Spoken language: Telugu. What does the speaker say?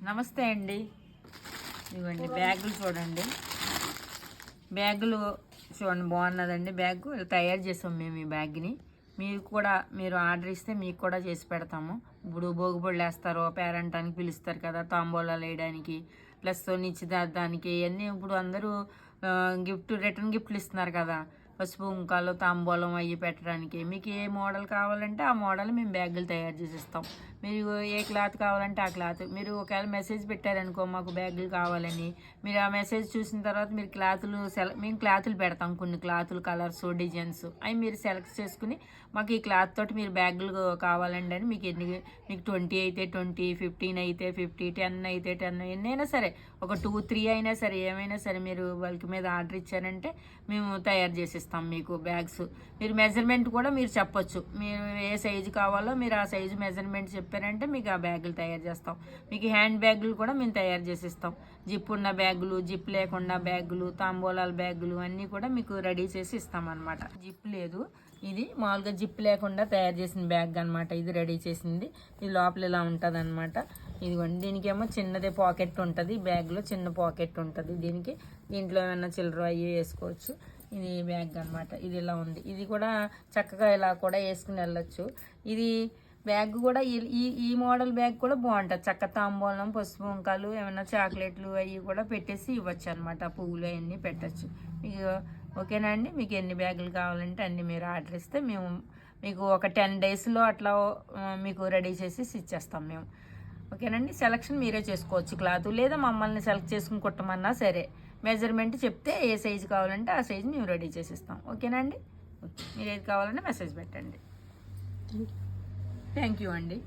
నమస్తే అండి. ఇవ్వండి బ్యాగులు చూడండి. బ్యాగులు చూడండి, బాగున్నదండి. బ్యాగ్ తయారు చేసాం మేము ఈ బ్యాగ్ని. మీరు ఆర్డర్ ఇస్తే మీకు కూడా చేసి పెడతాము. ఇప్పుడు భోగిపళ్ళు వేస్తారు, పేరంటానికి పిలుస్తారు కదా, తాంబూలాలు వేయడానికి, ప్లస్ నిశ్చితార్థానికి ఇవన్నీ ఇప్పుడు అందరూ రిటర్న్ గిఫ్ట్లు ఇస్తున్నారు కదా, పసుపు కుంకాలు తాంబూలం అవి పెట్టడానికి. మీకు ఏ మోడల్ కావాలంటే ఆ మోడల్ మేము బ్యాగులు తయారు చేసి ఇస్తాం. మీరు ఏ క్లాత్ కావాలంటే ఆ క్లాత్, మీరు ఒకవేళ మెసేజ్ పెట్టారనుకో మాకు బ్యాగులు కావాలని, మీరు ఆ మెసేజ్ చూసిన తర్వాత మీరు మేము క్లాతులు పెడతాం, కొన్ని క్లాతులు కలర్స్ డిజైన్స్ అవి మీరు సెలెక్ట్ చేసుకుని మాకు ఈ క్లాత్ తోటి మీరు బ్యాగులు కావాలండి అని మీకు మీకు 20 అయితే 20, 15 అయితే 50, 10 అయితే 10, ఎన్నైనా సరే, ఒక 2, 3 అయినా సరే, ఏమైనా సరే మీరు బల్క్ మీద ఆర్డర్ ఇచ్చారంటే మేము తయారు చేసిస్తాం మీకు బ్యాగ్స్. మీరు మెజర్మెంట్ కూడా మీరు చెప్పొచ్చు, మీరు ఏ సైజు కావాలో మీరు ఆ సైజు మెజర్మెంట్ చెప్పారంటే మీకు ఆ బ్యాగులు తయారు చేస్తాం. మీకు హ్యాండ్ బ్యాగులు కూడా మేము తయారు చేసిస్తాం. జిప్ ఉన్న బ్యాగులు, జిప్ లేకుండా బ్యాగులు, తాంబూలాల బ్యాగులు అన్నీ కూడా మీకు రెడీ చేసి ఇస్తాం అనమాట. జిప్ లేదు, ఇది మామూలుగా జిప్ లేకుండా తయారు చేసిన బ్యాగ్ అనమాట. ఇది రెడీ చేసింది. ఇది లోపల ఇలా ఉంటుంది అనమాట. ఇదిగోండి, దీనికేమో చిన్నదే పాకెట్ ఉంటుంది, బ్యాగ్లో చిన్న పాకెట్ ఉంటుంది దీంట్లో ఏమైనా చిల్లర అయ్యి వేసుకోవచ్చు. ఇది బ్యాగ్ అనమాట. ఇది ఇలా ఉంది. ఇది కూడా చక్కగా ఇలా కూడా వేసుకుని వెళ్ళొచ్చు. ఇది బ్యాగ్ కూడా ఈ మోడల్ బ్యాగ్ కూడా బాగుంటుంది. చక్క తాంబూలం, పసుపు కుంకాలు, ఏమైనా చాక్లెట్లు అవి కూడా పెట్టేసి ఇవ్వచ్చు అనమాట. పువ్వులు అవన్నీ పెట్టచ్చు. మీకు ఓకేనా అండి? మీకు ఎన్ని బ్యాగులు కావాలంటే అన్ని మీరు ఆర్డర్ ఇస్తే మేము మీకు ఒక 10 డేస్లో అట్లా మీకు రెడీ చేసి ఇచ్చేస్తాం మేము. ఓకేనండి? సెలక్షన్ మీరే చేసుకోవచ్చు క్లాత్, లేదా మమ్మల్ని సెలెక్ట్ చేసుకుని కుట్టమన్నా సరే, మెజర్మెంట్ చెప్తే ఏ సైజు కావాలంటే ఆ సైజు మేము రెడీ చేసి ఇస్తాం. ఓకేనండి? ఓకే, మీరు ఏది కావాలంటే మెసేజ్ పెట్టండి. థ్యాంక్ యూ అండి.